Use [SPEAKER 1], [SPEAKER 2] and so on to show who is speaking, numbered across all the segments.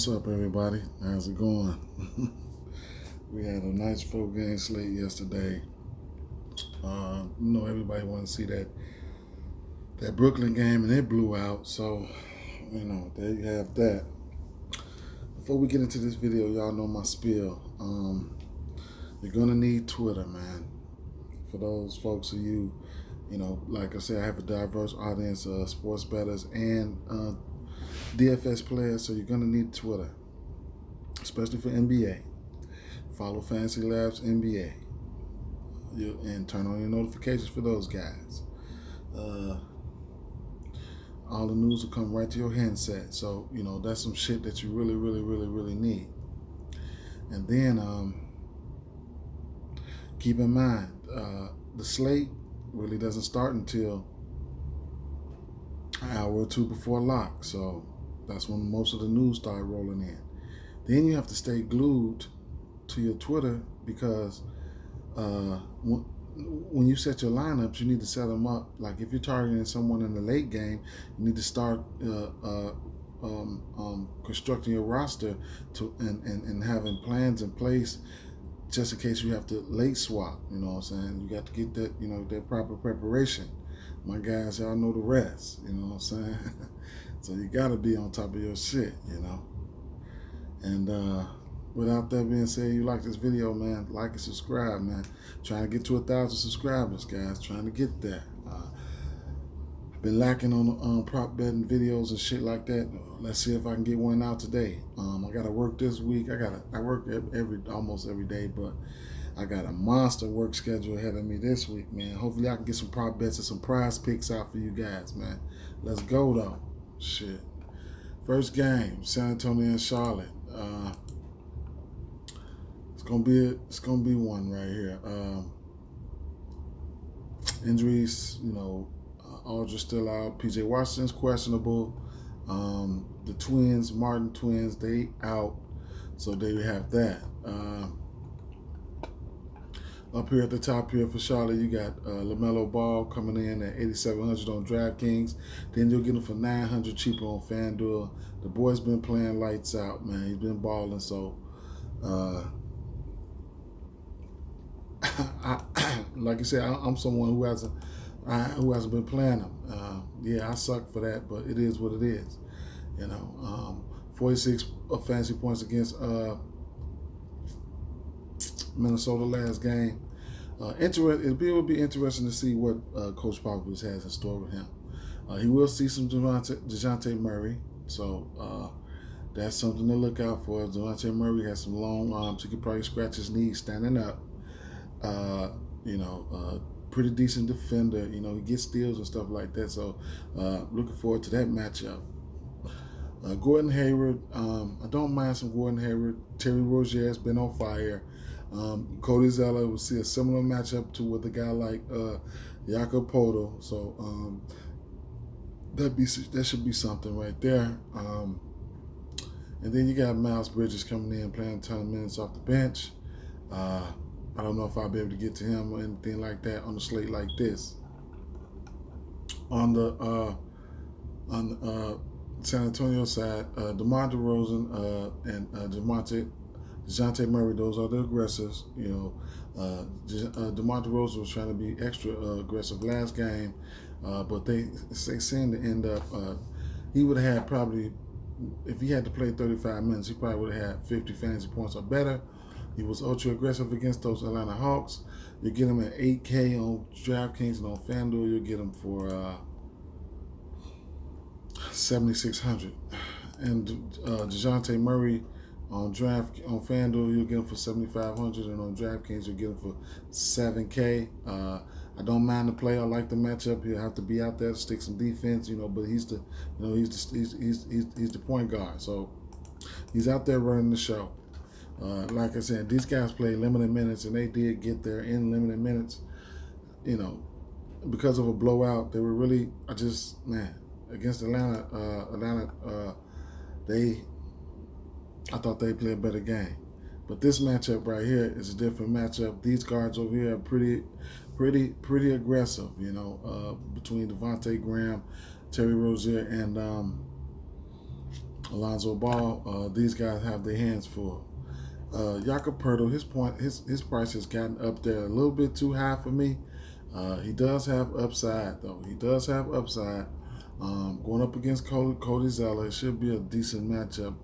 [SPEAKER 1] What's up, everybody? How's it going? We had a nice 4-game slate yesterday. Everybody wanted to see that Brooklyn game, and it blew out. So, there you have that. Before we get into this video, y'all know my spiel. You're gonna need Twitter, man. For those folks of you, like I said, I have a diverse audience of sports bettors and DFS players, so you're gonna need Twitter, especially for NBA. Follow Fantasy Labs NBA, and turn on your notifications for those guys. All the news will come right to your handset. So that's some shit that you really need. And then keep in mind, the slate really doesn't start until an hour or two before lock. So that's when most of the news start rolling in. Then you have to stay glued to your Twitter because when you set your lineups, you need to set them up. Like if you're targeting someone in the late game, you need to start constructing your roster and having plans in place just in case you have to late swap. You know what I'm saying? You got to get that, that proper preparation. My guys, y'all know the rest. You know what I'm saying? So you got to be on top of your shit, And without that being said, you like this video, man, like and subscribe, man. Trying to get to 1,000 subscribers, guys. Trying to get there. I've been lacking on prop betting videos and shit like that. Let's see if I can get one out today. I got to work this week. I work almost every day, but I got a monster work schedule ahead of me this week, man. Hopefully I can get some prop bets and some prize picks out for you guys, man. Let's go, though. Shit. First game, San Antonio and Charlotte. It's gonna be one right here. Injuries, Aldridge still out. PJ Washington's questionable. The twins, Martin twins, they out. So there you have that. Up here at the top here for Charlotte, you got LaMelo Ball coming in at 8,700 on DraftKings. Then you'll get him for 900 cheaper on Fanduel. The boy's been playing lights out, man. He's been balling. So, like you said, I'm someone who hasn't been playing him. Yeah, I suck for that, but it is what it is. 46 fantasy points against Minnesota last game. It will be interesting to see what Coach Popovich has in store with him. He will see some DeJounte Murray, so that's something to look out for. DeJounte Murray has some long arms. He could probably scratch his knees standing up. Pretty decent defender. He gets steals and stuff like that. So looking forward to that matchup. Gordon Hayward, I don't mind some Gordon Hayward. Terry Rozier has been on fire. Cody Zeller will see a similar matchup to with a guy like Jakob Poto. So that should be something right there. And then you got Miles Bridges coming in, playing a ton of minutes off the bench. I don't know if I'll be able to get to him or anything like that on a slate like this. On the San Antonio side, DeMar DeRozan and DeJounte Murray, those are the aggressors. DeMar DeRozan was trying to be extra aggressive last game, but they seem to end up. He would have had probably, if he had to play 35 minutes, he probably would have had 50 fantasy points or better. He was ultra aggressive against those Atlanta Hawks. You get him at 8K on DraftKings and on Fanduel. You'll get him for 7,600. And DeJounte Murray on Fanduel, you'll get him for 7,500, and on DraftKings you'll get him for 7K. I don't mind the play. I like the matchup. He'll have to be out there to stick some defense, but he's the point guard, so he's out there running the show. Like I said, these guys play limited minutes, and they did get there in limited minutes. Because of a blowout, they were really against Atlanta. I thought they played a better game, but this matchup right here is a different matchup. These guards over here are pretty aggressive. Between Devontae Graham, Terry Rozier, and Alonzo Ball, these guys have their hands full. Jakob Poeltl, his price has gotten up there a little bit too high for me. He does have upside, though. He does have upside. Going up against Cody Zeller, it should be a decent matchup.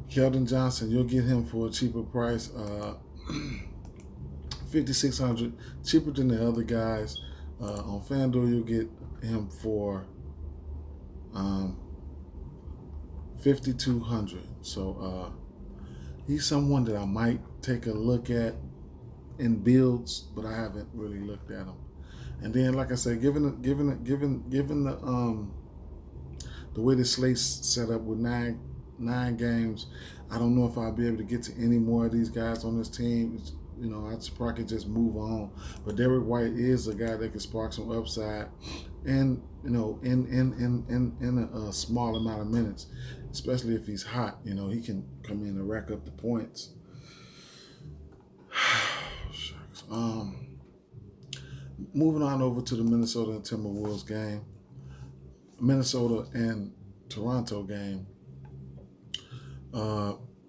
[SPEAKER 1] Keldon Johnson, you'll get him for a cheaper price, $5,600, cheaper than the other guys. On Fanduel, you'll get him for $5,200. So he's someone that I might take a look at in builds, but I haven't really looked at him. And then, like I said, given the way the slate's set up with nine games, I don't know if I'll be able to get to any more of these guys on this team. I'd probably just move on. But Derek White is a guy that can spark some upside, and in a small amount of minutes, especially if he's hot. He can come in and rack up the points. Shucks. Moving on over to the Minnesota and Timberwolves game, Minnesota and Toronto game.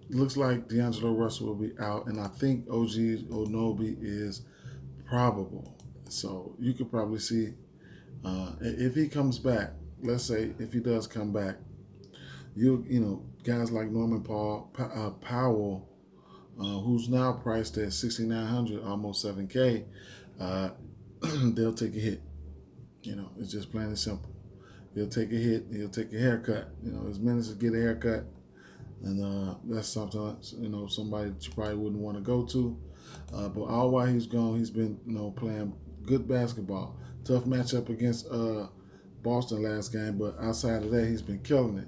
[SPEAKER 1] Looks like D'Angelo Russell will be out, and I think OG Anunoby is probable. So you could probably see if he comes back. Let's say if he does come back, guys like Norman Powell, who's now priced at $6,900, almost $7K, they'll take a hit. It's just plain and simple. He'll take a hit. He'll take a haircut. His minutes to get a haircut. And that's something, somebody that you probably wouldn't want to go to. But all while he's gone, he's been, playing good basketball. Tough matchup against Boston last game, but outside of that, he's been killing it.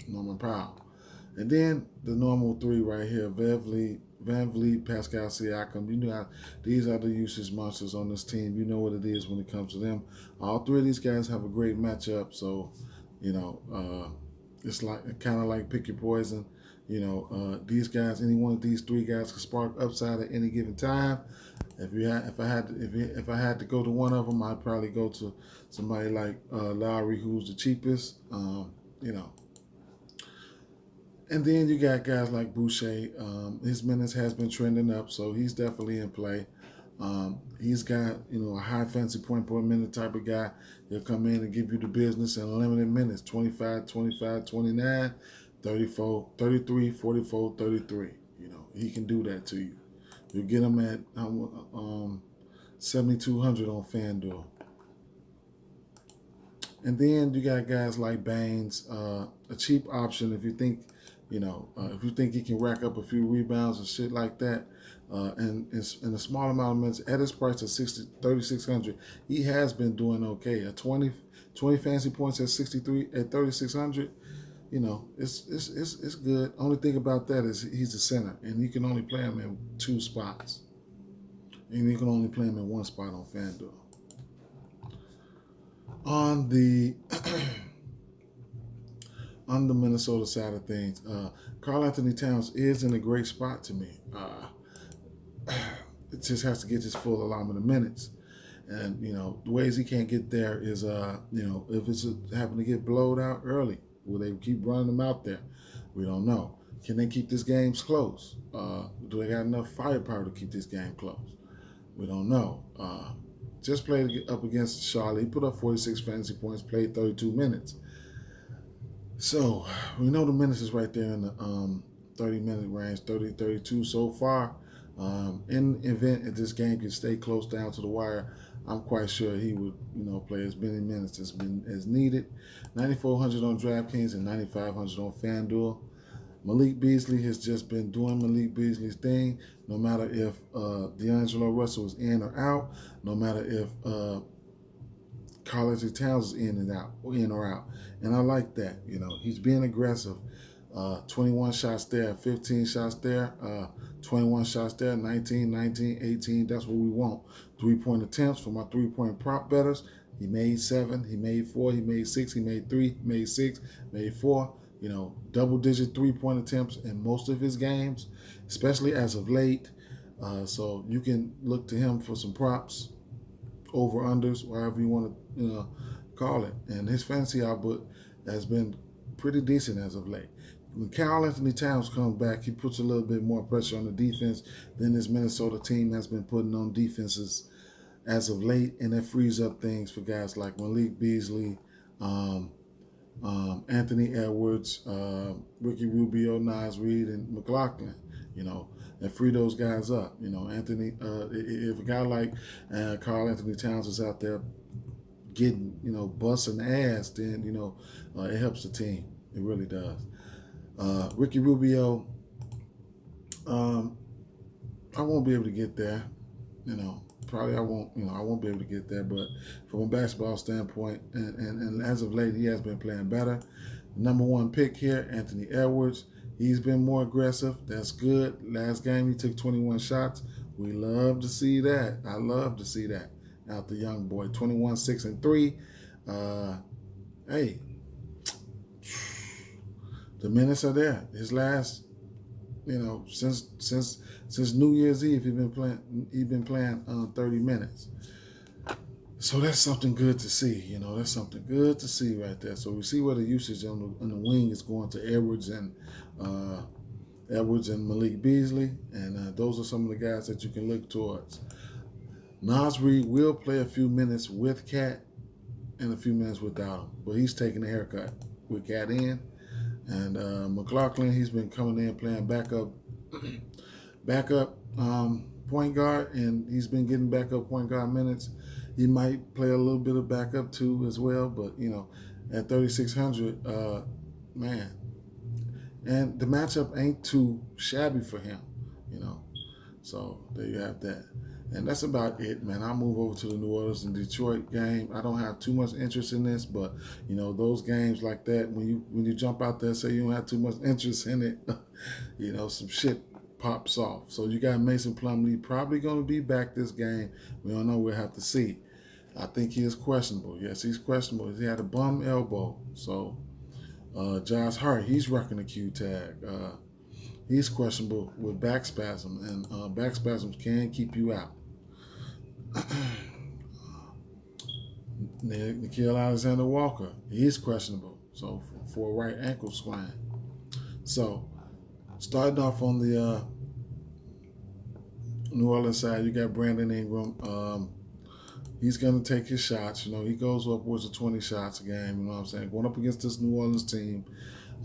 [SPEAKER 1] Norman Powell. And then the normal three right here, Van Vliet, Pascal Siakam. These are the usage monsters on this team. You know what it is when it comes to them. All three of these guys have a great matchup, so, it's kind of like pick your poison. These guys, any one of these three guys can spark upside at any given time. If I had to go to one of them, I'd probably go to somebody like Lowry, who's the cheapest. And then you got guys like Boucher. His minutes has been trending up, so he's definitely in play. He's got, a high fantasy point per minute type of guy. He'll come in and give you the business in limited minutes, 25, 25, 29, 34, 33, 44, 33. He can do that to you. You'll get him at $7,200 on FanDuel. And then you got guys like Baines, a cheap option if you think, if you think he can rack up a few rebounds and shit like that. And in a small amount of minutes, at his price of $3,600, he has been doing okay. At 20 fantasy points at $3,600, it's good. Only thing about that is he's a center, and you can only play him in two spots, and you can only play him in one spot on FanDuel. On the on the Minnesota side of things, Karl Anthony Towns is in a great spot to me. It just has to get his full allotment of minutes. And, the ways he can't get there is, if it's happen to get blowed out early, will they keep running them out there? We don't know. Can they keep this game close? Do they got enough firepower to keep this game close? We don't know. Just played up against Charlotte. He put up 46 fantasy points, played 32 minutes. So we know the minutes is right there in the 30-minute range, 30, 32 so far. In the event that this game can stay close down to the wire, I'm quite sure he would, play as many minutes as needed. 9,400 on Draftkings and 9,500 on FanDuel. Malik Beasley has just been doing Malik Beasley's thing. No matter if D'Angelo Russell is in or out, no matter if Karl Anthony Towns is in or out. And I like that. He's being aggressive. 21 shots there, 15 shots there, 21 shots there, 19, 19, 18. That's what we want. 3-point attempts for my 3-point prop bettors. He made 7, he made 4, he made 6, he made 3, he made 6, made 4. Double-digit 3-point attempts in most of his games, especially as of late. So you can look to him for some props, over-unders, whatever you want to call it. And his fantasy output has been pretty decent as of late. When Carl Anthony Towns comes back, he puts a little bit more pressure on the defense than this Minnesota team has been putting on defenses as of late, and that frees up things for guys like Malik Beasley, Anthony Edwards, Ricky Rubio, Nas Reed, and McLaughlin. And free those guys up. Anthony, if a guy like Carl Anthony Towns is out there getting, busting ass, then, it helps the team. It really does. Ricky Rubio, I won't be able to get there. Probably I won't be able to get there, but from a basketball standpoint, and as of late, he has been playing better. Number 1 pick here, Anthony Edwards. He's been more aggressive. That's good. Last game, he took 21 shots. We love to see that. I love to see that out the young boy. 21, 6, and 3. Hey, the minutes are there. His last, since New Year's Eve, he's been playing 30 minutes. So that's something good to see. That's something good to see right there. So we see where the usage on the wing is going to Edwards and Malik Beasley, and those are some of the guys that you can look towards. Nas Reed will play a few minutes with Cat and a few minutes without him, but he's taking a haircut with Cat in. And McLaughlin, he's been coming in playing backup point guard, and he's been getting backup point guard minutes. He might play a little bit of backup too as well, but at 3,600, man. And the matchup ain't too shabby for him, So there you have that. And that's about it, man. I'll move over to the New Orleans and Detroit game. I don't have too much interest in this, but those games like that, when you jump out there and say you don't have too much interest in it, some shit pops off. So you got Mason Plumlee probably going to be back this game. We don't know. We'll have to see. I think he is questionable. Yes, he's questionable. He had a bum elbow. So Josh Hart, he's rocking the Q tag. He's questionable with back spasm, and back spasms can keep you out. Nickeil Alexander-Walker, he's questionable. So for a right ankle sprain. So starting off on the New Orleans side, you got Brandon Ingram. He's going to take his shots. He goes upwards of 20 shots a game. You know what I'm saying? Going up against this New Orleans team.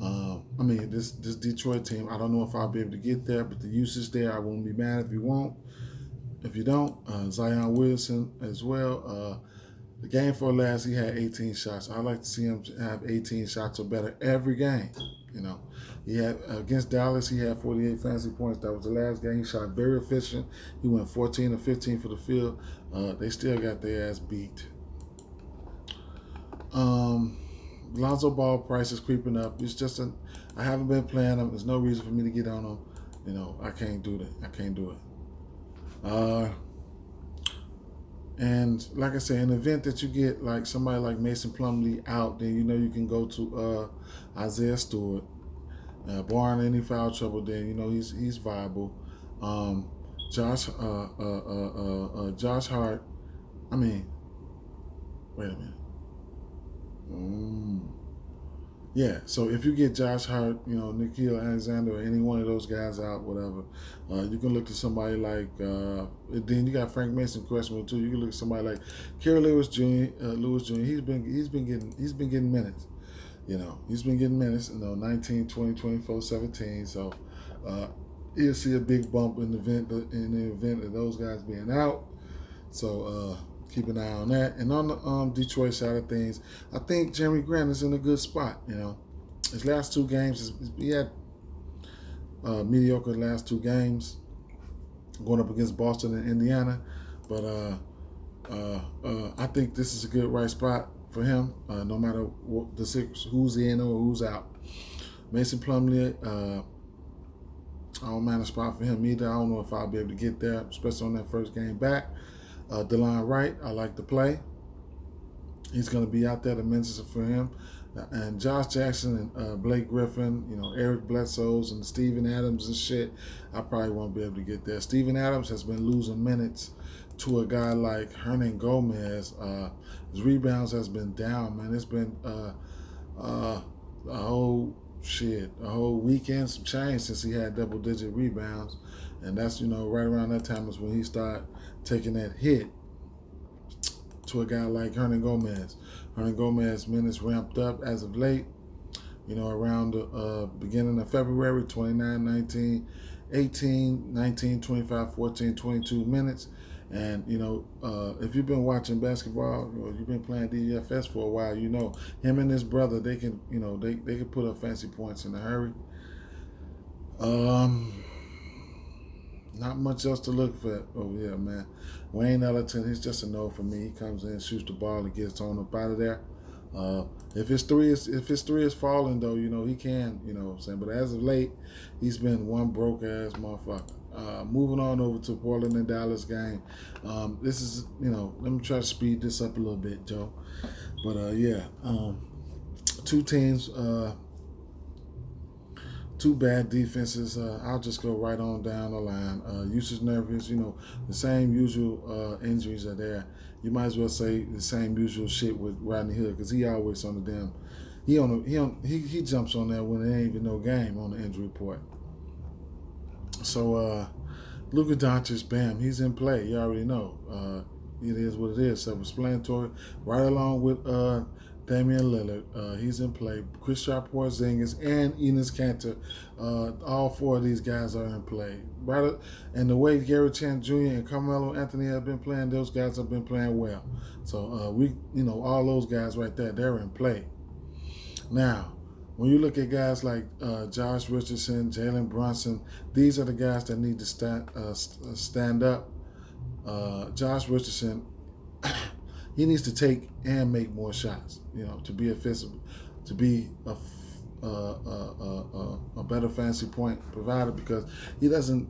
[SPEAKER 1] This Detroit team, I don't know if I'll be able to get there, but the usage there, I won't be mad if you won't. If you don't, Zion Williamson as well. The game for last, he had 18 shots. I like to see him have 18 shots or better every game. He had against Dallas, he had 48 fantasy points. That was the last game. He shot very efficient. He went 14 or 15 for the field. They still got their ass beat. Lonzo Ball price is creeping up. It's just I haven't been playing him. There's no reason for me to get on him. I can't do that. I can't do it. And like I said, in the event that you get like somebody like Mason Plumlee out, then you can go to Isaiah Stewart. Barring any foul trouble, then he's viable. Josh Hart. Wait a minute. Yeah, so if you get Josh Hart, Nickeil Alexander, or any one of those guys out, whatever, you can look to somebody like. Then you got Frank Mason questionable too. You can look at somebody like Kerry Lewis Jr. He's been getting minutes. He's been getting minutes. 19, 20, 24, 17. So you'll see a big bump in the event of those guys being out. So keep an eye on that. And on the Detroit side of things, I think Jeremy Grant is in a good spot. His last 2 games, he had mediocre last 2 games going up against Boston and Indiana. But I think this is a good right spot for him, no matter what who's in or who's out. Mason Plumlee, I don't mind a spot for him either. I don't know if I'll be able to get there, especially on that first game back. DeLon Wright, I like to play. He's going to be out there. The minutes are for him. And Josh Jackson and Blake Griffin, Eric Bledsoe's and Steven Adams and shit, I probably won't be able to get there. Steven Adams has been losing minutes to a guy like Hernan Gomez. His rebounds has been down, man. It's been a whole weekend, some change since he had double-digit rebounds, and that's right around that time is when he started taking that hit to a guy like Hernan Gomez. Hernan Gomez minutes ramped up as of late. Around the beginning of February, 29, 19, 18, 19, 25, 14, 22 minutes. And, if you've been watching basketball or you've been playing DFS for a while, him and his brother, they can, they can put up fancy points in a hurry. Not much else to look for over here, man. Wayne Ellington, he's just a no for me. He comes in, shoots the ball, and gets on up out of there. If his three is falling though, he can, what I'm saying. But as of late, he's been one broke ass motherfucker. Moving on over to Portland and Dallas game. This is, let me try to speed this up a little bit, Joe. But two teams, two bad defenses. I'll just go right on down the line. Usage nervous, the same usual injuries are there. You might as well say the same usual shit with Rodney Hood because he always on the damn. He jumps on there when there ain't even no game on the injury report. So Luka Doncic, bam, he's in play. You already know. It is what it is. Self-explanatory. Right along with Damian Lillard, he's in play. Kristaps Porzingis and Enes Kanter, all four of these guys are in play. Right, and the way Gary Trent Jr. and Carmelo Anthony have been playing, those guys have been playing well. So all those guys right there, they're in play. Now, when you look at guys like Josh Richardson, Jalen Brunson, these are the guys that need to stand up. Josh Richardson, he needs to take and make more shots, to be offensive, to be a better fantasy point provider because he doesn't,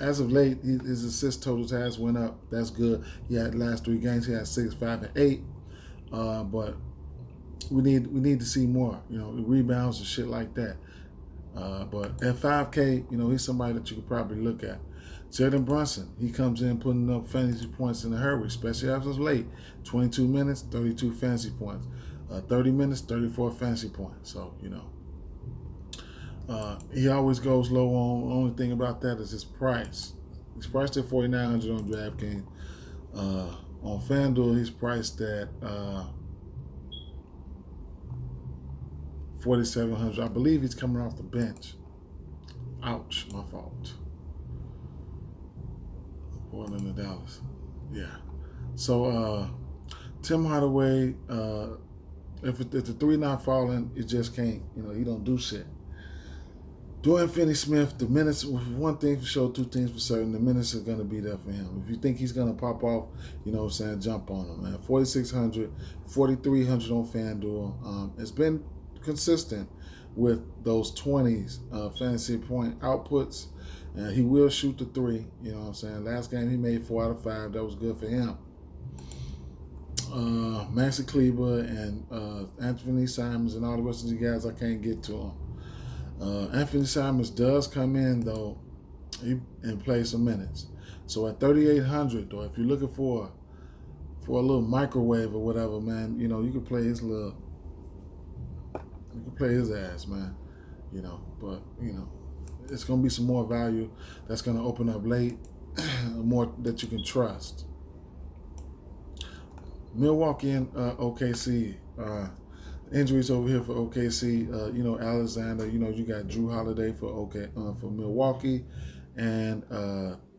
[SPEAKER 1] as of late, his assist totals has went up. That's good. He had last 3 games, he had 6, 5, and 8. But we need to see more, the rebounds and shit like that. But at 5K, he's somebody that you could probably look at. Jalen Brunson, he comes in putting up fantasy points in a hurry, especially after it's late. 22 minutes, 32 fantasy points. 30 minutes, 34 fantasy points. So, he always goes low on. The only thing about that is his price. He's priced at $4,900 on DraftKings. On Fanduel, he's priced at $4,700. I believe he's coming off the bench. Ouch, my fault. Portland and Dallas. Yeah. So Tim Hardaway, if the 3 not falling, it just can't. He don't do shit. Dorian Finney-Smith, the minutes, one thing for sure, 2 things for certain, the minutes are going to be there for him. If you think he's going to pop off, jump on him, man. 4,600, 4,300 on FanDuel. It's been consistent with those 20s fantasy point outputs. He will shoot the 3, Last game he made 4 out of 5. That was good for him. Maxi Kleber and Anthony Simons and all the rest of the guys, I can't get to them. Anthony Simons does come in, though, and play some minutes. So at 3,800, though, if you're looking for a little microwave or whatever, man, you can play his ass, man, but, it's going to be some more value that's going to open up late, more that you can trust. Milwaukee and OKC, injuries over here for OKC. Alexander. You got Drew Holiday for Milwaukee, and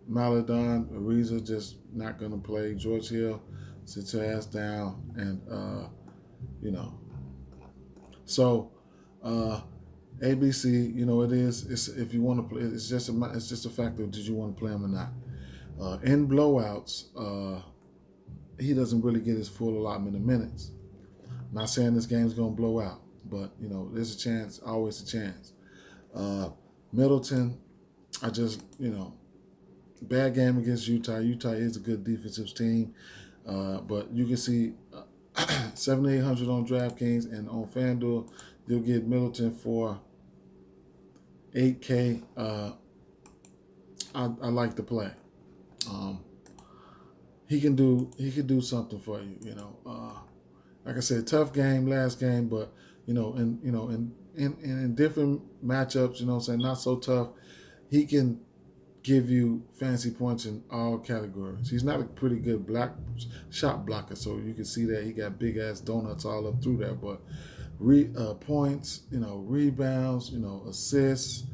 [SPEAKER 1] Maladon Ariza just not gonna play. George Hill, sit your ass down, and So, ABC. It is. It's if you want to play. It's just a factor of did you want to play him or not. In blowouts, he doesn't really get his full allotment of minutes. Not saying this game's going to blow out, but, there's a chance, always a chance. Middleton, bad game against Utah. Utah is a good defensive team, but you can see 7,800 on DraftKings, and on FanDuel, you'll get Middleton for 8K. I like the play. He can do something for you, Like I said, tough game last game, but in different matchups, you know what I'm saying, not so tough, he can give you fancy points in all categories. He's not a pretty good shot blocker, so you can see that he got big ass donuts all up through there. But points, rebounds, assists,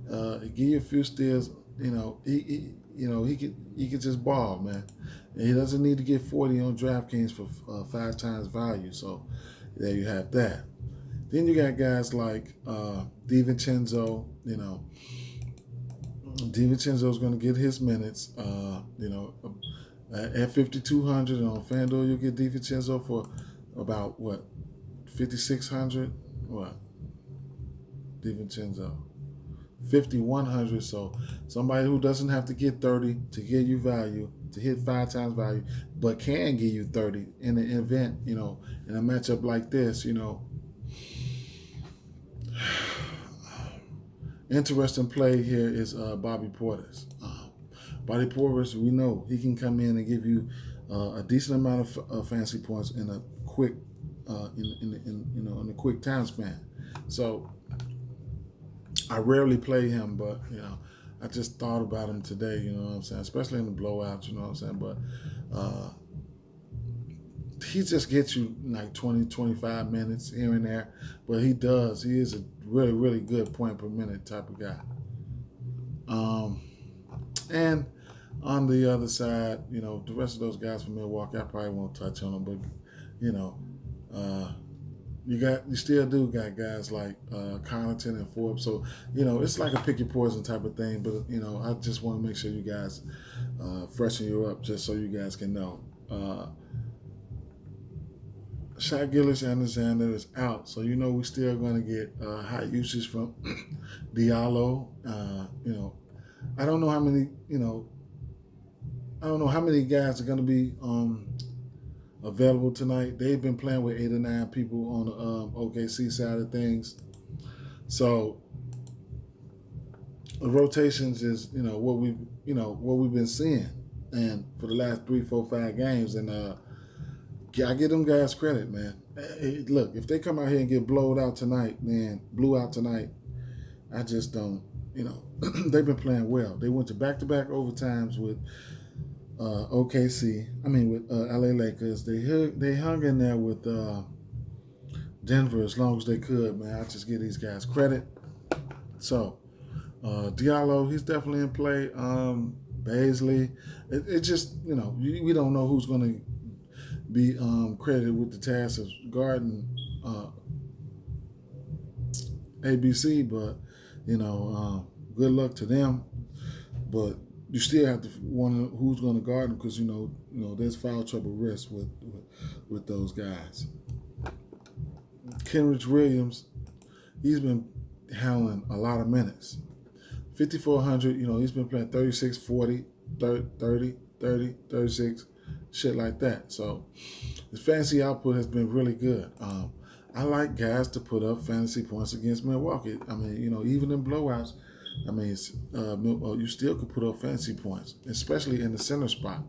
[SPEAKER 1] give you a few steals. He can just ball, man. And he doesn't need to get 40 on DraftKings for 5 times value. So there you have that. Then you got guys like DiVincenzo. DiVincenzo's going to get his minutes. At 5,200 on Fanduel, you'll get DiVincenzo for about what, 5,600. What? DiVincenzo, 5,100. So somebody who doesn't have to get 30 to give you value, to hit 5 times value, but can give you 30 in an event, in a matchup like this, Interesting play here is Bobby Portis. Bobby Portis, we know he can come in and give you a decent amount of fantasy points in a quick, in a quick time span. So I rarely play him, but I just thought about him today. You know what I'm saying, especially in the blowouts. You know what I'm saying, but he just gets you like 20, 25 minutes here and there. But he is a really, really good point per minute type of guy. And on the other side, the rest of those guys from Milwaukee, I probably won't touch on them, but you still do got guys like Connaughton and Forbes. So it's like a pick your poison type of thing. But I just want to make sure you guys freshen you up, just so you guys can know. Shai Gilgeous-Alexander is out, so we're still going to get high usage from Diallo. I don't know how many. I don't know how many guys are going to be available tonight. They've been playing with 8 or 9 people on the OKC side of things, so the rotations is what we've been seeing, and for the last 3, 4, 5 games, and I give them guys credit, man. Hey, look, if they come out here and get blew out tonight, I just don't. They've been playing well. They went to back-to-back overtimes with OKC. With LA Lakers. They hung in there with Denver as long as they could, man. I just give these guys credit. So Diallo, he's definitely in play. Beasley, it just we don't know who's going to be credited with the task of guarding ABC, but good luck to them. But you still have to wonder who's going to guard them, because there's foul trouble risk with those guys. Kenrich Williams, he's been handling a lot of minutes. 5,400. He's been playing 36, 40, 30, 36. Shit like that. So his fantasy output has been really good. I like guys to put up fantasy points against Milwaukee. Even in blowouts, you still could put up fantasy points, especially in the center spot.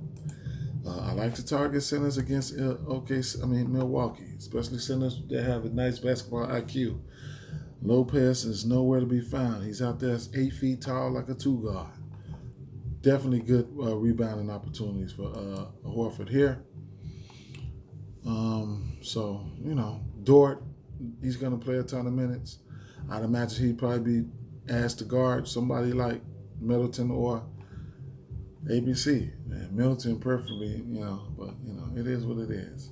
[SPEAKER 1] I like to target centers against Milwaukee, especially centers that have a nice basketball IQ. Lopez is nowhere to be found. He's out there 8 feet tall like a 2 guard. Definitely good rebounding opportunities for Horford here. Dort, he's going to play a ton of minutes. I'd imagine he'd probably be asked to guard somebody like Middleton or ABC. Man, Middleton preferably, but it is what it is.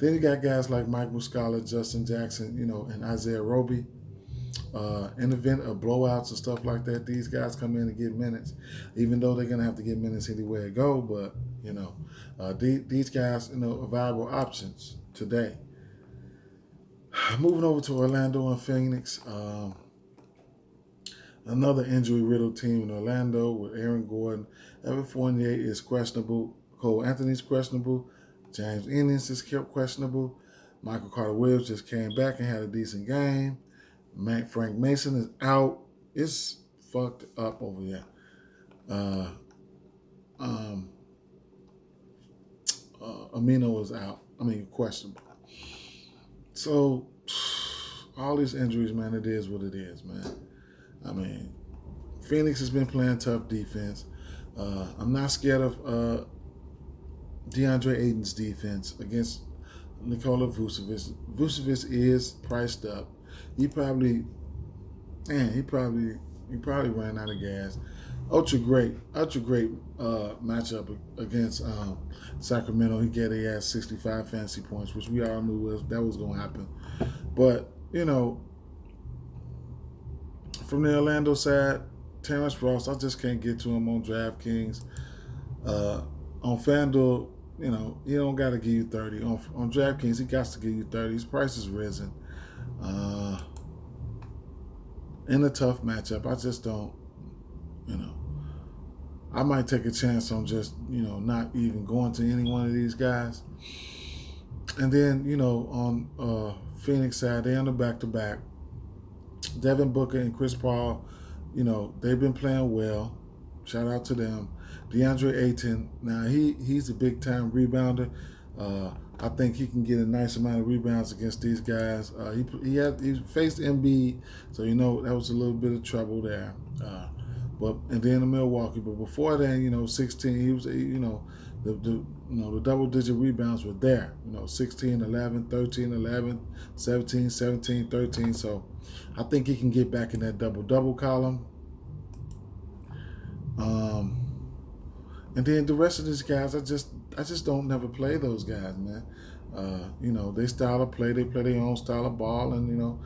[SPEAKER 1] Then you got guys like Mike Muscala, Justin Jackson, and Isaiah Roby. In the event of blowouts and stuff like that, these guys come in and get minutes, even though they're going to have to get minutes anywhere it go. But, these guys, are viable options today. Moving over to Orlando and Phoenix. Another injury-riddled team in Orlando with Aaron Gordon. Evan Fournier is questionable. Cole Anthony's questionable. James Ennis is questionable. Michael Carter-Williams just came back and had a decent game. Frank Mason is out. It's fucked up over here. Amino is out. Questionable. So all these injuries, man, it is what it is, man. I mean, Phoenix has been playing tough defense. I'm not scared of DeAndre Ayton's defense against Nikola Vucevic. Vucevic is priced up. He probably ran out of gas. Ultra great matchup against Sacramento. He get a 65 fantasy points, which we all knew that was going to happen. But from the Orlando side, Terrence Ross, I just can't get to him on DraftKings. On Fanduel, he don't got to give you 30. On DraftKings, he got to give you 30. His price is risen. In a tough matchup, I just don't, I might take a chance on just, not even going to any one of these guys. And then, on Phoenix side, they on the back-to-back. Devin Booker and Chris Paul, they've been playing well. Shout out to them. DeAndre Ayton, now he's a big-time rebounder. I think he can get a nice amount of rebounds against these guys. He faced Embiid, so that was a little bit of trouble there. And then in Milwaukee, but before then, 16, he was the double-digit rebounds were there. 16, 11, 13, 11, 17, 17, 13. So I think he can get back in that double-double column. And then the rest of these guys, I just don't never play those guys, man. They style of play, they play their own style of ball, and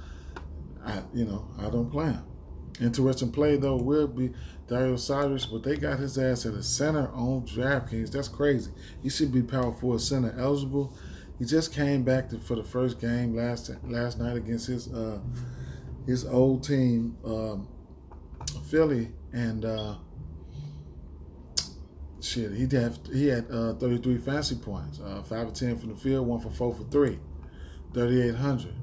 [SPEAKER 1] I don't play them. Interesting play though will be Dario Saric, but they got his ass at a center on DraftKings. That's crazy. He should be power forward center eligible. He just came back for the first game last night against his old team, Philly, and he had 33 fantasy points, 5 of 10 from the field, 1 for 4 for 3, 3,800.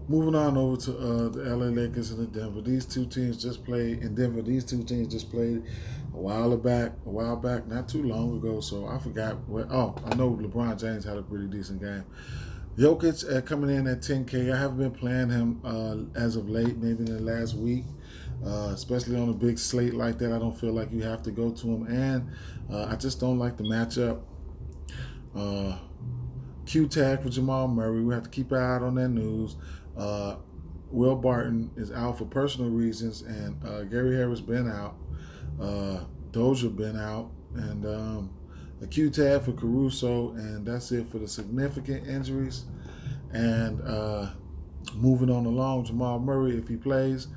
[SPEAKER 1] Moving on over to the LA Lakers and the Denver. These two teams just played in Denver. These two teams just played a while back, not too long ago. So I forgot I know LeBron James had a pretty decent game. Jokic coming in at 10K. I haven't been playing him as of late, maybe in the last week. Especially on a big slate like that, I don't feel like you have to go to him, and I just don't like the matchup. Q-tag for Jamal Murray. We have to keep an eye out on that news. Will Barton is out for personal reasons, and Gary Harris been out. Dozier been out, and a Q-tag for Caruso, and that's it for the significant injuries. And moving on along, Jamal Murray, if he plays,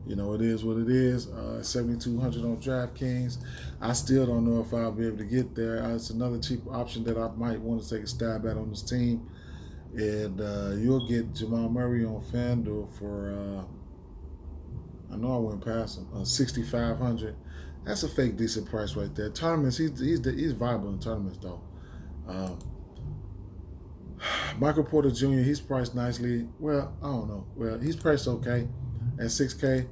[SPEAKER 1] it is what it is. 7,200 on DraftKings. I still don't know if I'll be able to get there. It's another cheap option that I might want to take a stab at on this team. And you'll get Jamal Murray on Fanduel for, I know I went past him, 6,500. That's a fake decent price right there. Tournaments, he's viable in tournaments though. Michael Porter Jr., he's priced nicely. Well, I don't know. Well, he's priced okay at 6K,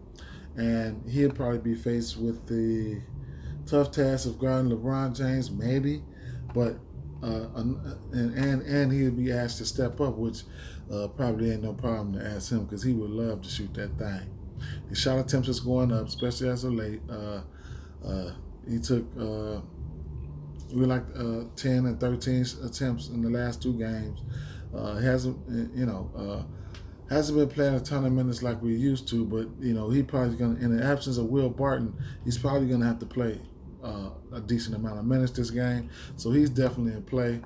[SPEAKER 1] and he'll probably be faced with the tough task of guarding LeBron James, maybe, but and he'll be asked to step up, which probably ain't no problem to ask him because he would love to shoot that thing. His shot attempts is going up, especially as of late. He took 10 and 13 attempts in the last 2 games. Hasn't been playing a ton of minutes like we used to, but he probably gonna, in the absence of Will Barton, he's probably gonna have to play a decent amount of minutes this game. So he's definitely in play.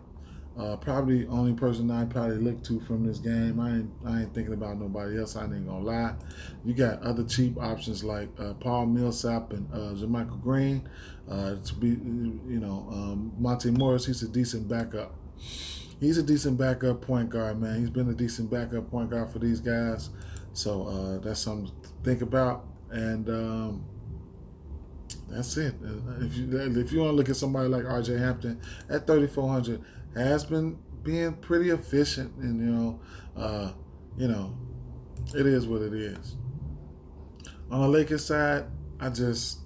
[SPEAKER 1] Probably only person I probably look to from this game. I ain't thinking about nobody else. I ain't gonna lie. You got other cheap options like Paul Millsap and Jermichael Green. Monte Morris. He's a decent backup. He's a decent backup point guard, man. He's been a decent backup point guard for these guys. So that's something to think about. And that's it. If you want to look at somebody like R.J. Hampton at 3,400, has been being pretty efficient, and it is what it is. On the Lakers side, I just,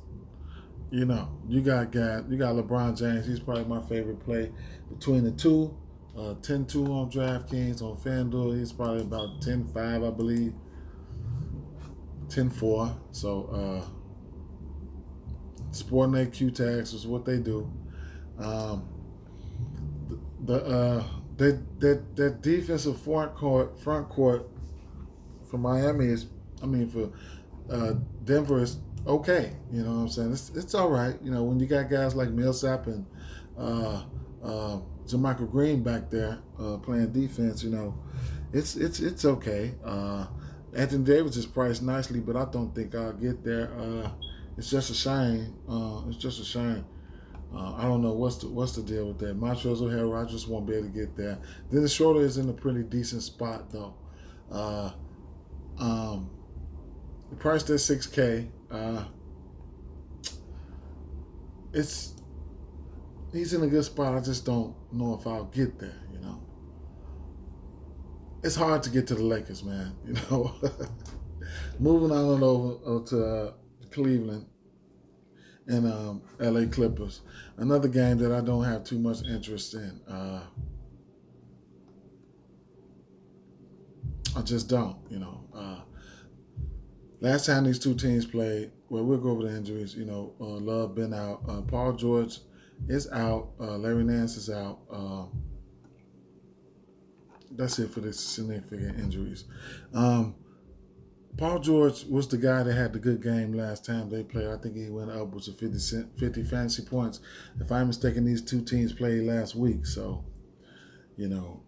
[SPEAKER 1] you got LeBron James. He's probably my favorite play between the two. 10-2 on DraftKings. On Fanduel, he's probably about 10-5, I believe. 10-4. So, sporting their Q tags is what they do. That defensive front court for Miami for Denver is okay. You know what I'm saying? It's all right. You know, when you got guys like Millsap and Jermichael Green back there playing defense, you know, it's okay. Anthony Davis is priced nicely, but I don't think I'll get there. It's just a shame. I don't know what's the deal with that. Montrezl Harrell, I just won't be able to get there. Dennis Schroeder is in a pretty decent spot though. The price at $6K. He's in a good spot. I just don't know if I'll get there. You know, it's hard to get to the Lakers, man. You know, moving on over to Cleveland and LA Clippers. Another game that I don't have too much interest in. I just don't, you know. Last time these two teams played, well, we'll go over the injuries. You know, Love been out. Paul George is out. Larry Nance is out. That's it for the significant injuries. Paul George was the guy that had the good game last time they played. I think he went upwards of 50 fantasy points. If I'm mistaken, these two teams played last week. So, you know,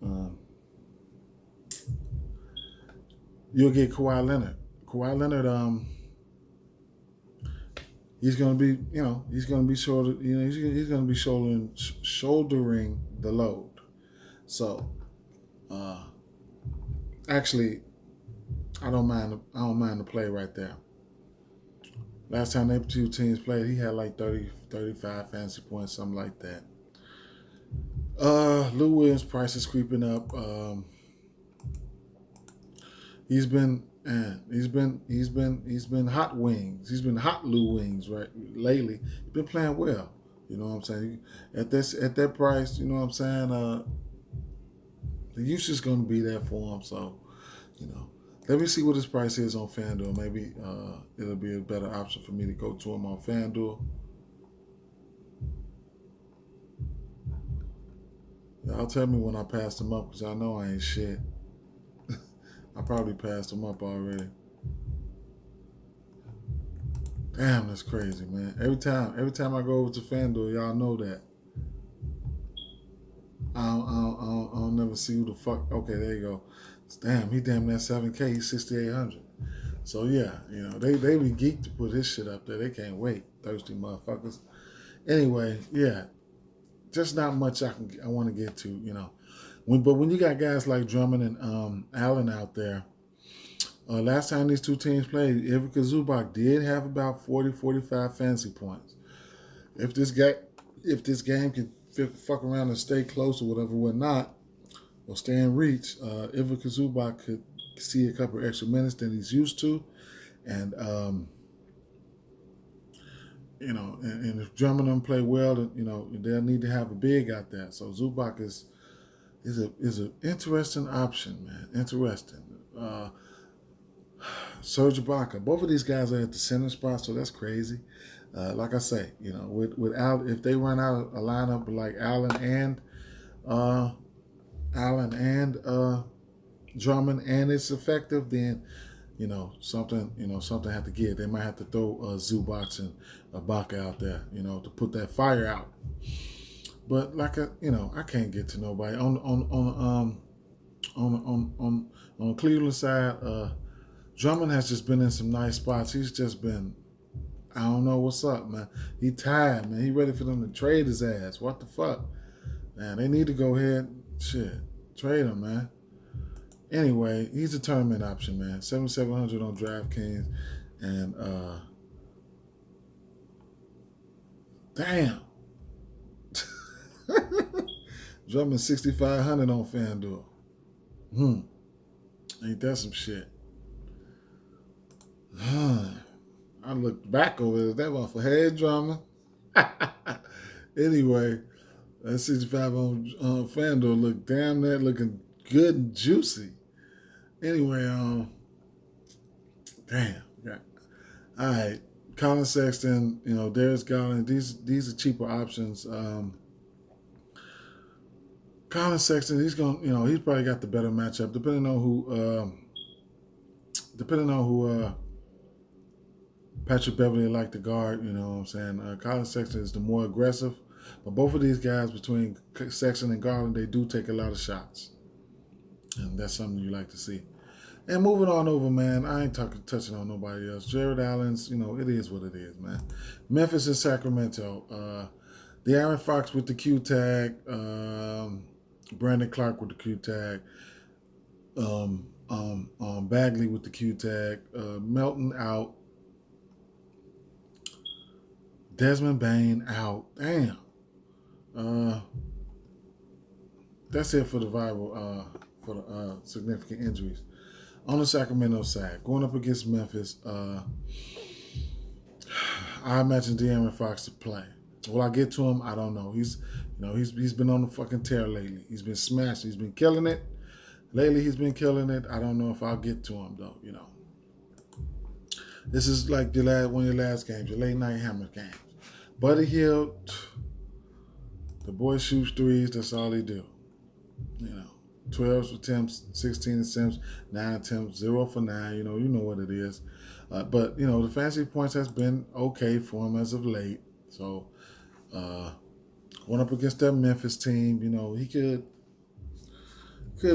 [SPEAKER 1] you'll get Kawhi Leonard. Kawhi Leonard, he's going to be, you know, he's going to be shouldering the load. So, actually, I don't mind the play right there. Last time they two teams played, he had like 30, 35 fantasy points, something like that. Lou Williams' price is creeping up. He's been hot wings. He's been hot Lou Wings right lately. He's been playing well. You know what I'm saying? At that price, you know what I'm saying? The use is going to be there for him. So, you know, let me see what his price is on FanDuel. Maybe it'll be a better option for me to go to him on FanDuel. Y'all tell me when I passed him up because I know I ain't shit. I probably passed him up already. Damn, that's crazy, man. Every time I go over to FanDuel, y'all know that. I don't never see who the fuck. Okay, there you go. Damn, he damn near 7K. He's 6,800. So yeah, you know they be geeked to put his shit up there. They can't wait, thirsty motherfuckers. Anyway, yeah, just not much I want to get to, you know. But when you got guys like Drummond and Allen out there, last time these two teams played, Ivica Zubac did have about 40, 45 fantasy points. If this game can fuck around and stay close or whatnot, or stay in reach, Ivica Zubac could see a couple extra minutes than he's used to, and you know, and if Drummond don't play well, you know, they'll need to have a big out there. So Zubac is an interesting option, man. Interesting. Serge Ibaka. Both of these guys are at the center spot, so that's crazy. Like I say, you know, with Al, if they run out a lineup like Allen and Drummond, and it's effective, then you know something had to give. They might have to throw Zubac and Ibaka out there, you know, to put that fire out. But like I can't get to nobody on the Cleveland side. Drummond has just been in some nice spots. He's just been, I don't know what's up, man. He tired, man. He ready for them to trade his ass. What the fuck, man? They need to go ahead, trade him, man. Anyway, he's a tournament option, man. 7,700 on DraftKings, and damn. Drummond 6,500 on FanDuel. Ain't that some shit? I looked back over it. That one for head Drummond. Anyway, That 65 on Fanduel look damn that looking good and juicy. Anyway, damn. Yeah. All right. Colin Sexton, Darius Garland. These are cheaper options. Colin Sexton, he's probably got the better matchup, depending on who Patrick Beverly like to guard. You know what I'm saying? Colin Sexton is the more aggressive, but both of these guys, between Sexton and Garland, they do take a lot of shots, and that's something you like to see. And moving on over, man, I ain't touching on nobody else. Jared Allen's, it is what it is, man. Memphis and Sacramento. De'Aaron Fox with the Q tag. Brandon Clark with the Q tag. Bagley with the Q tag. Melton out. Desmond Bain out. Damn. That's it for the significant injuries. On the Sacramento side, going up against Memphis, I imagine De'Aaron Fox to play. Will I get to him? I don't know. He's been on the fucking tear lately. He's been smashed. He's been killing it. Lately, he's been killing it. I don't know if I'll get to him though. This is like one of your last games, your late night hammer games. Buddy Hield, the boy shoots threes. That's all he do. 12 attempts, 16 attempts, 9 attempts, 0 for 9. You know what it is. But the fantasy points has been okay for him as of late. So going up against that Memphis team, he could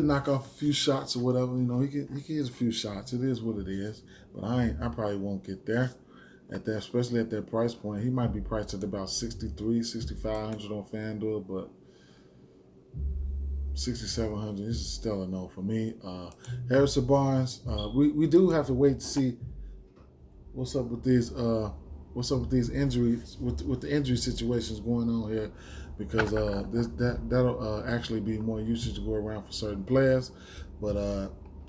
[SPEAKER 1] knock off a few shots or whatever. He could hit a few shots. It is what it is. But I probably won't get there at that, especially at that price point. He might be priced at about 6,300, 6,500 on FanDuel, but 6,700 is still a no for me. Harrison Barnes, we do have to wait to see what's up with these injuries, with the injury situations going on here, because that'll actually be more usage to go around for certain players. But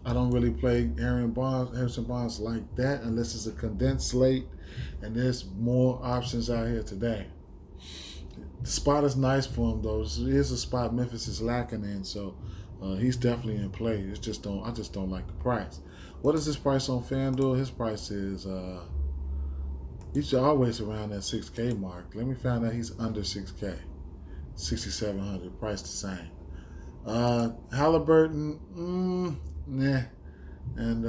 [SPEAKER 1] I don't really play Harrison Barnes like that unless it's a condensed slate, and there's more options out here today. The spot is nice for him though. It is a spot Memphis is lacking in, so he's definitely in play. I just don't like the price. What is his price on FanDuel? His price is he's always around that 6K mark. Let me find out he's under 6K, 6,700. Price the same. Halliburton, nah, and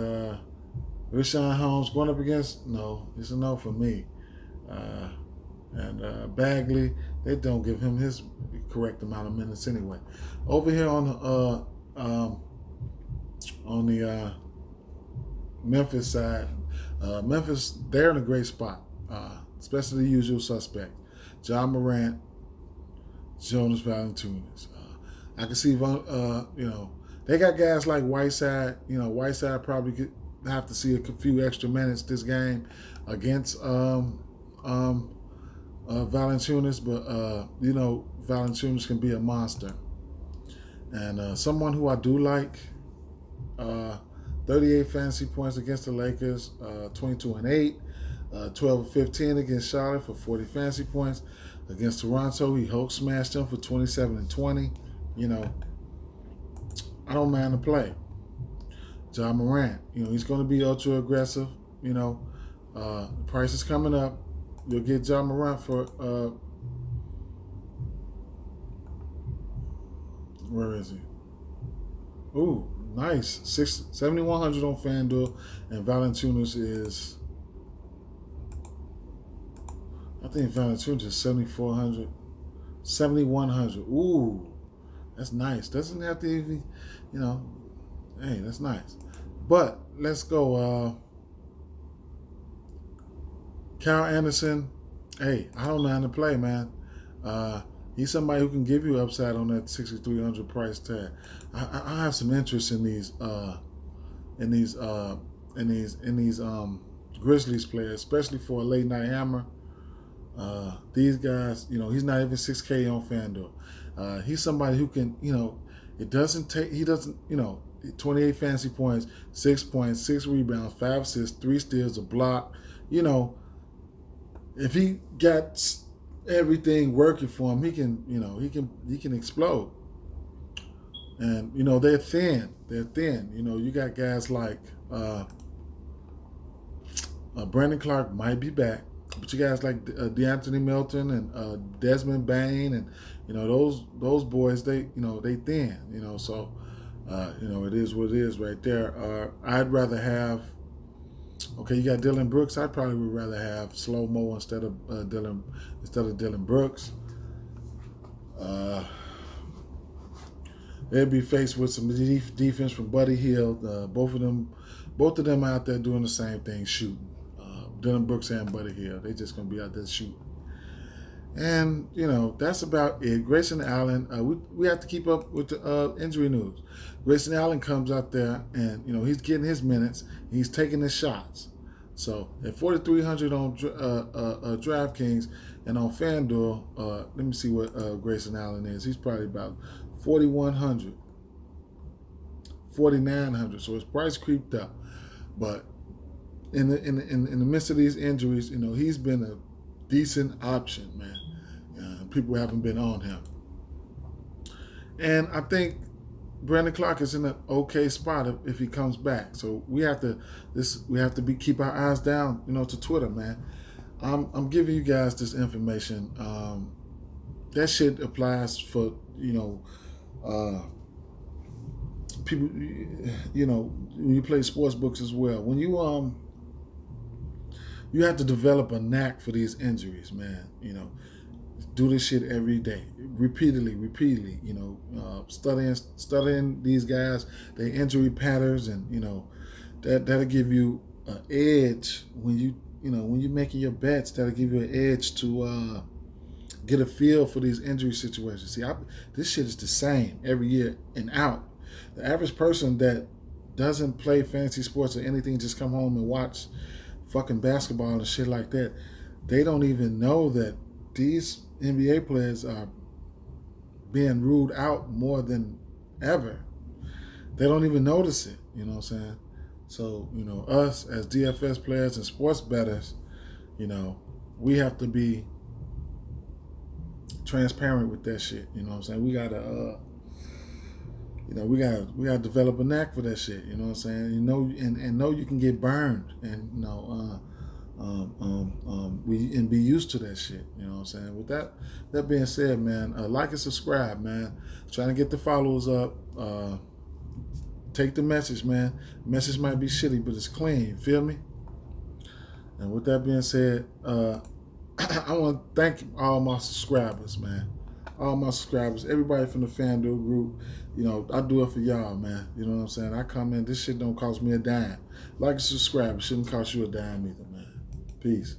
[SPEAKER 1] Richaun Holmes going up against, no, it's a no for me. And Bagley, they don't give him his correct amount of minutes anyway. Over here on the Memphis side, Memphis, they're in a great spot, especially the usual suspect: Ja Morant, Jonas Valanciunas. I can see, they got guys like Whiteside. Whiteside probably could have to see a few extra minutes this game against Valanciunas, but Valanciunas can be a monster. And someone who I do like, 38 fantasy points against the Lakers, 22-8, 12-15 against Charlotte for 40 fantasy points. Against Toronto, he Hulk smashed them for 27-20. I don't mind the play. Ja Morant, he's going to be ultra aggressive. Price is coming up. You'll get Ja Morant for where is he? Ooh, nice. 7,100 on FanDuel, and Valanciunas is, I think Valanciunas is 7,400, 7,100. Ooh, that's nice. Doesn't have to even, hey, that's nice. But let's go. Kyle Anderson, hey, I don't know how to play, man. He's somebody who can give you upside on that 6,300 price tag. I have some interest in these Grizzlies players, especially for a late night hammer. These guys, he's not even 6K on FanDuel. He's somebody who can, he doesn't 28 fantasy points, 6 points, 6 rebounds, 5 assists, 3 steals, a block. If he got everything working for him, he can, he can explode. And they're thin. They're thin. You got guys like Brandon Clark might be back, but you guys like DeAnthony Melton and Desmond Bain, and those boys, they they thin. So it is what it is right there. I'd rather have. Okay, you got Dylan Brooks. I probably would rather have Slow Mo instead of Dylan Brooks. They'd be faced with some defense from Buddy Hield. Both of them out there doing the same thing, shooting. Dylan Brooks and Buddy Hield. They just gonna be out there shooting. And that's about it. Grayson Allen. We have to keep up with the injury news. Grayson Allen comes out there and he's getting his minutes. He's taking his shots. So at 4,300 on Draftkings and on Fanduel, let me see what Grayson Allen is. He's probably about 4,100, 4,900. So his price creeped up, but in the midst of these injuries, he's been a decent option, man. People haven't been on him, and I think Brandon Clark is in an okay spot if he comes back. So we have to keep our eyes down, to Twitter, man. I'm giving you guys this information. That shit applies for people. When you play sports books as well. When you have to develop a knack for these injuries, man. Do this shit every day, repeatedly. Studying these guys, their injury patterns, and that'll give you an edge when you're making your bets. That'll give you an edge to get a feel for these injury situations. See, this shit is the same every year and out. The average person that doesn't play fantasy sports or anything, just come home and watch fucking basketball and shit like that, they don't even know that these NBA players are being ruled out more than ever. They don't even notice it, you know what I'm saying? So, us as DFS players and sports bettors, we have to be transparent with that shit, you know what I'm saying? We gotta we gotta develop a knack for that shit, you know what I'm saying? And know you can get burned, and and be used to that shit, you know what I'm saying? With that being said, man, like and subscribe, man. Trying to get the followers up. Take the message, man. The message might be shitty, but it's clean. You feel me? And with that being said, I want to thank all my subscribers, man. All my subscribers, everybody from the Fanduel group. I do it for y'all, man. You know what I'm saying? I come in, this shit don't cost me a dime. Like and subscribe, it shouldn't cost you a dime either, man. Peace.